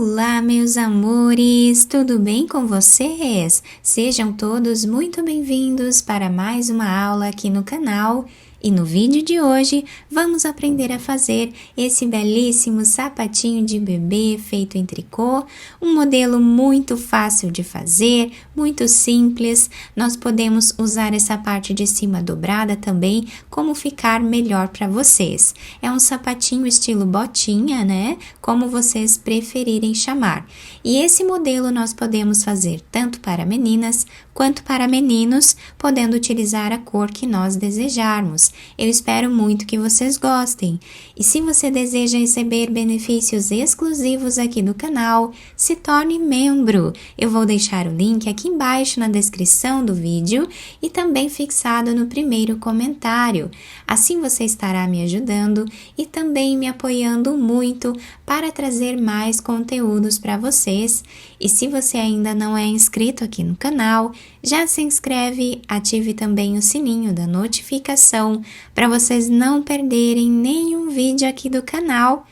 Olá, meus amores, tudo bem com vocês? Sejam todos muito bem-vindos para mais uma aula aqui no canal. E no vídeo de hoje, vamos aprender a fazer esse belíssimo sapatinho de bebê feito em tricô, um modelo muito fácil de fazer, muito simples. Nós podemos usar essa parte de cima dobrada também, como ficar melhor para vocês. É um sapatinho estilo botinha, né? Como vocês preferirem chamar. E esse modelo nós podemos fazer tanto para meninas quanto para meninos, podendo utilizar a cor que nós desejarmos. Eu espero muito que vocês gostem. E se você deseja receber benefícios exclusivos aqui do canal, se torne membro. Eu vou deixar o link aqui embaixo na descrição do vídeo e também fixado no primeiro comentário. Assim você estará me ajudando e também me apoiando muito para trazer mais conteúdos para vocês. E se você ainda não é inscrito aqui no canal, já se inscreve, ative também o sininho da notificação para vocês não perderem nenhum vídeo aqui do canal.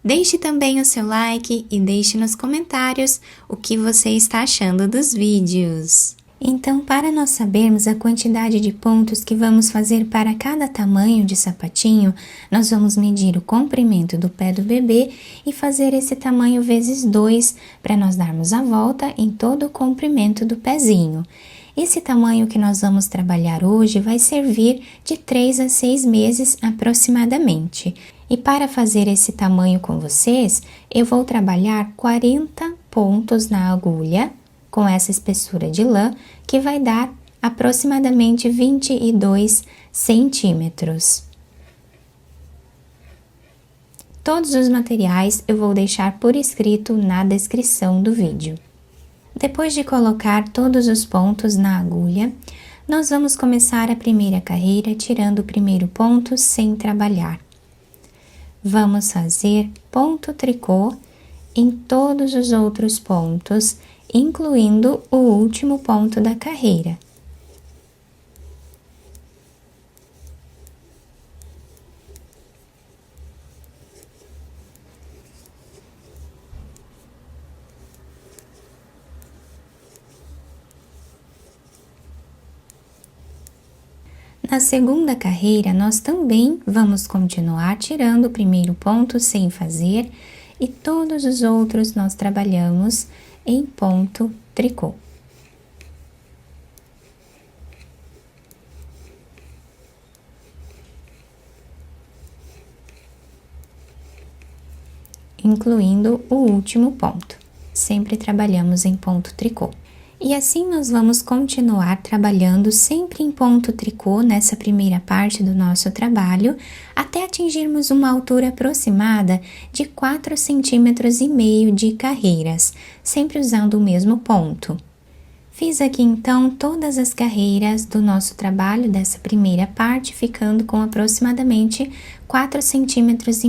Deixe também o seu like e deixe nos comentários o que você está achando dos vídeos. Então, para nós sabermos a quantidade de pontos que vamos fazer para cada tamanho de sapatinho, nós vamos medir o comprimento do pé do bebê e fazer esse tamanho vezes 2 para nós darmos a volta em todo o comprimento do pezinho. Esse tamanho que nós vamos trabalhar hoje vai servir de 3 a 6 meses aproximadamente. E para fazer esse tamanho com vocês, eu vou trabalhar 40 pontos na agulha, com essa espessura de lã, que vai dar aproximadamente 22 centímetros. Todos os materiais eu vou deixar por escrito na descrição do vídeo. Depois de colocar todos os pontos na agulha, nós vamos começar a primeira carreira tirando o primeiro ponto sem trabalhar. Vamos fazer ponto tricô em todos os outros pontos, incluindo o último ponto da carreira. Na segunda carreira, nós também vamos continuar tirando o primeiro ponto sem fazer e todos os outros nós trabalhamos em ponto tricô. Incluindo o último ponto. Sempre trabalhamos em ponto tricô. E assim nós vamos continuar trabalhando sempre em ponto tricô nessa primeira parte do nosso trabalho, até atingirmos uma altura aproximada de 4,5 centímetros de carreiras, sempre usando o mesmo ponto. Fiz aqui então todas as carreiras do nosso trabalho dessa primeira parte, ficando com aproximadamente 4,5 centímetros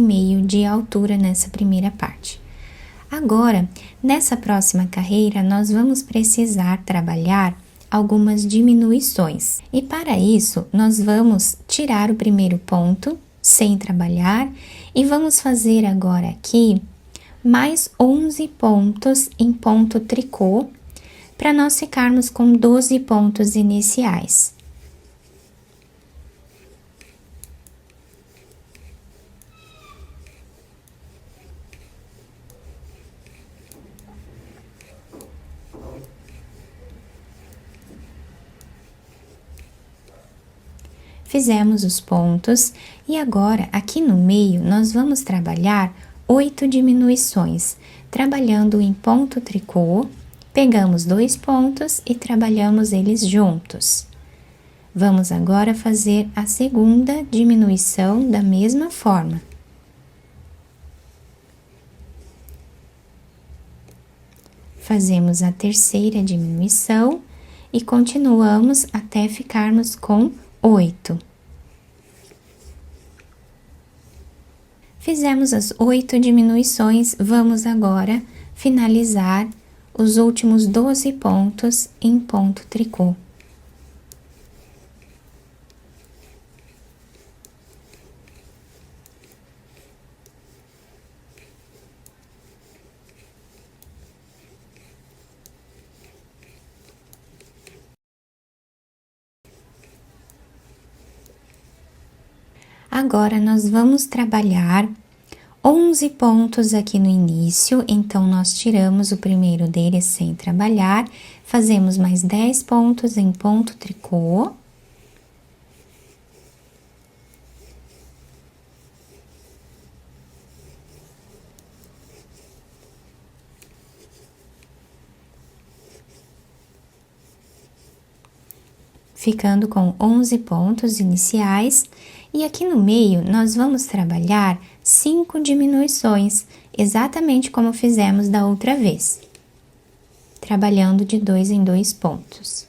de altura nessa primeira parte. Agora, nessa próxima carreira, nós vamos precisar trabalhar algumas diminuições. E para isso, nós vamos tirar o primeiro ponto, sem trabalhar, e vamos fazer agora aqui mais 11 pontos em ponto tricô, para nós ficarmos com 12 pontos iniciais. Fizemos os pontos e agora aqui no meio nós vamos trabalhar 8 diminuições, trabalhando em ponto tricô, pegamos 2 pontos e trabalhamos eles juntos. Vamos agora fazer a segunda diminuição da mesma forma. Fazemos a terceira diminuição e continuamos até ficarmos com 8. Fizemos as 8 diminuições, vamos agora finalizar os últimos 12 pontos em ponto tricô. Agora, nós vamos trabalhar 11 pontos aqui no início, então, nós tiramos o primeiro deles sem trabalhar, fazemos mais 10 pontos em ponto tricô. Ficando com 11 pontos iniciais, e aqui no meio nós vamos trabalhar 5 diminuições, exatamente como fizemos da outra vez, trabalhando de 2 em 2 pontos.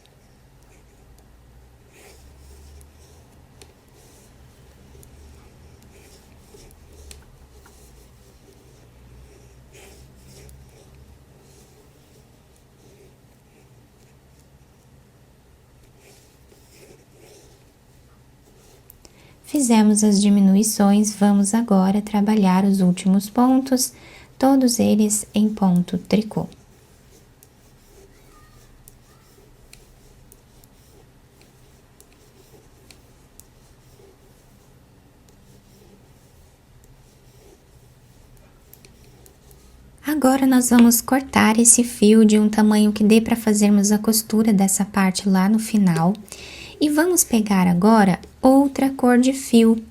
Fizemos as diminuições, vamos agora trabalhar os últimos pontos, todos eles em ponto tricô. Agora, nós vamos cortar esse fio de um tamanho que dê para fazermos a costura dessa parte lá no final. E vamos pegar agora outra cor de fio.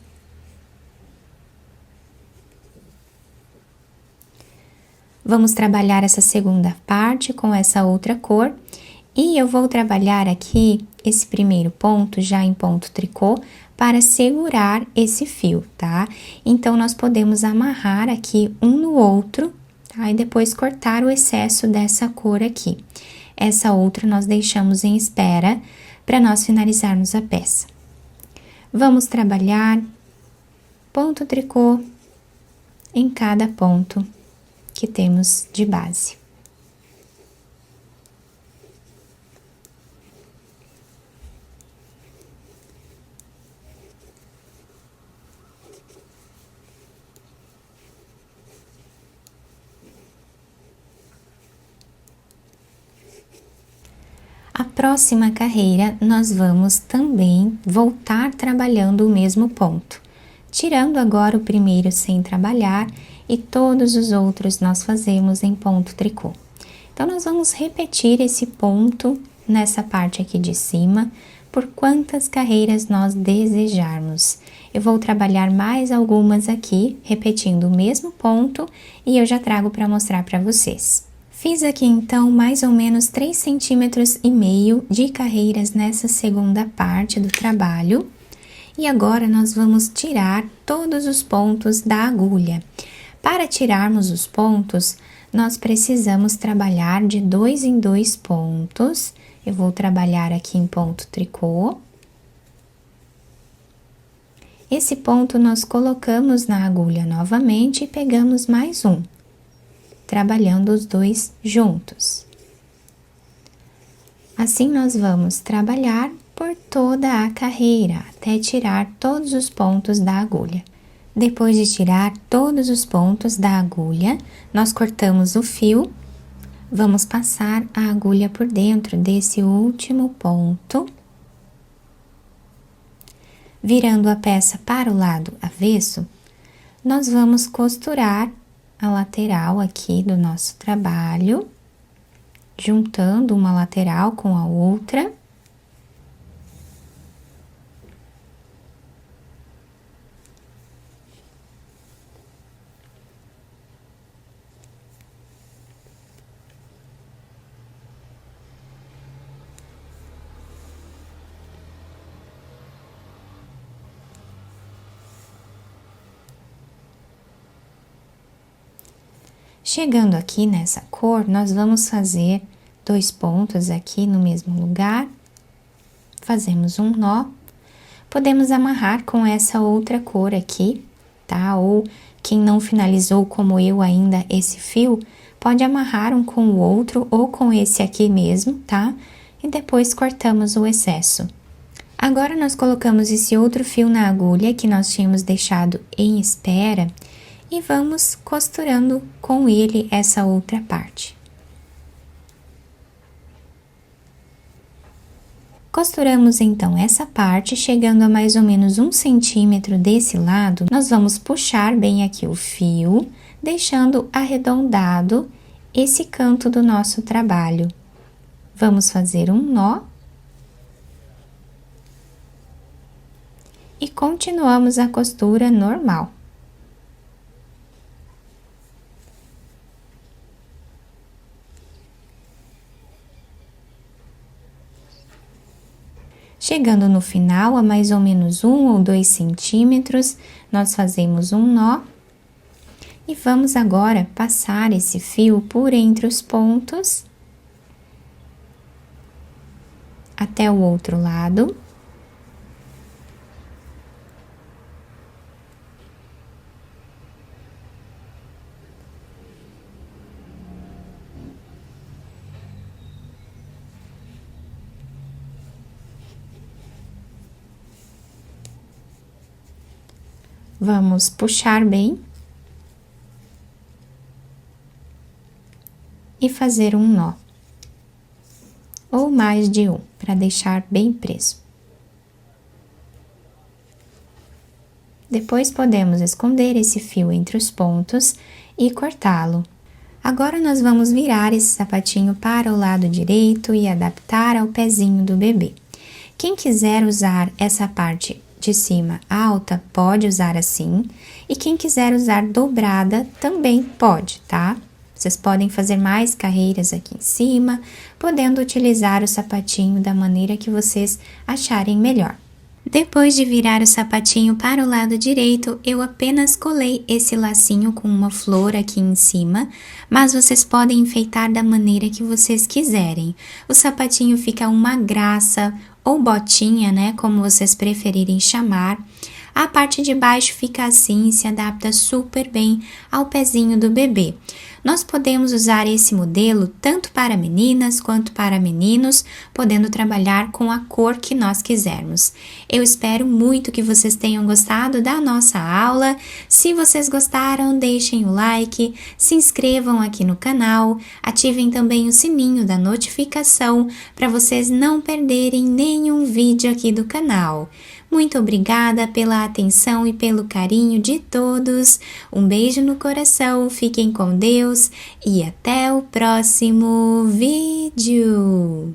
Vamos trabalhar essa segunda parte com essa outra cor. E eu vou trabalhar aqui esse primeiro ponto já em ponto tricô para segurar esse fio, tá? Então, nós podemos amarrar aqui um no outro, tá? E depois cortar o excesso dessa cor aqui. Essa outra nós deixamos em espera para nós finalizarmos a peça. Vamos trabalhar ponto tricô em cada ponto que temos de base. A próxima carreira, nós vamos também voltar trabalhando o mesmo ponto, tirando agora o primeiro sem trabalhar e todos os outros nós fazemos em ponto tricô. Então, nós vamos repetir esse ponto nessa parte aqui de cima por quantas carreiras nós desejarmos. Eu vou trabalhar mais algumas aqui, repetindo o mesmo ponto, e eu já trago para mostrar para vocês. Fiz aqui, então, mais ou menos 3,5 centímetros de carreiras nessa segunda parte do trabalho. E agora, nós vamos tirar todos os pontos da agulha. Para tirarmos os pontos, nós precisamos trabalhar de 2 em 2 pontos. Eu vou trabalhar aqui em ponto tricô. Esse ponto nós colocamos na agulha novamente e pegamos mais um, trabalhando os dois juntos. Assim, nós vamos trabalhar por toda a carreira, até tirar todos os pontos da agulha. Depois de tirar todos os pontos da agulha, nós cortamos o fio, vamos passar a agulha por dentro desse último ponto, virando a peça para o lado avesso, nós vamos costurar a lateral aqui do nosso trabalho, juntando uma lateral com a outra. Chegando aqui nessa cor, nós vamos fazer 2 pontos aqui no mesmo lugar, fazemos um nó, podemos amarrar com essa outra cor aqui, tá? Ou quem não finalizou como eu ainda esse fio, pode amarrar um com o outro ou com esse aqui mesmo, tá? E depois cortamos o excesso. Agora, nós colocamos esse outro fio na agulha que nós tínhamos deixado em espera e vamos costurando com ele essa outra parte. Costuramos então essa parte, chegando a mais ou menos 1 centímetro desse lado, nós vamos puxar bem aqui o fio, deixando arredondado esse canto do nosso trabalho. Vamos fazer um nó. E continuamos a costura normal. Chegando no final, a mais ou menos 1 ou 2 centímetros, nós fazemos um nó. E vamos agora passar esse fio por entre os pontos, até o outro lado. Vamos puxar bem e fazer um nó, ou mais de um, para deixar bem preso. Depois podemos esconder esse fio entre os pontos e cortá-lo. Agora nós vamos virar esse sapatinho para o lado direito e adaptar ao pezinho do bebê. Quem quiser usar essa parte de cima alta, pode usar assim, e quem quiser usar dobrada também pode, tá? Vocês podem fazer mais carreiras aqui em cima, podendo utilizar o sapatinho da maneira que vocês acharem melhor. Depois de virar o sapatinho para o lado direito, eu apenas colei esse lacinho com uma flor aqui em cima, mas vocês podem enfeitar da maneira que vocês quiserem. O sapatinho fica uma graça, ou botinha, né, como vocês preferirem chamar. A parte de baixo fica assim, se adapta super bem ao pezinho do bebê. Nós podemos usar esse modelo tanto para meninas quanto para meninos, podendo trabalhar com a cor que nós quisermos. Eu espero muito que vocês tenham gostado da nossa aula. Se vocês gostaram, deixem o like, se inscrevam aqui no canal, ativem também o sininho da notificação para vocês não perderem nenhum vídeo aqui do canal. Muito obrigada pela atenção e pelo carinho de todos. Um beijo no coração, fiquem com Deus e até o próximo vídeo!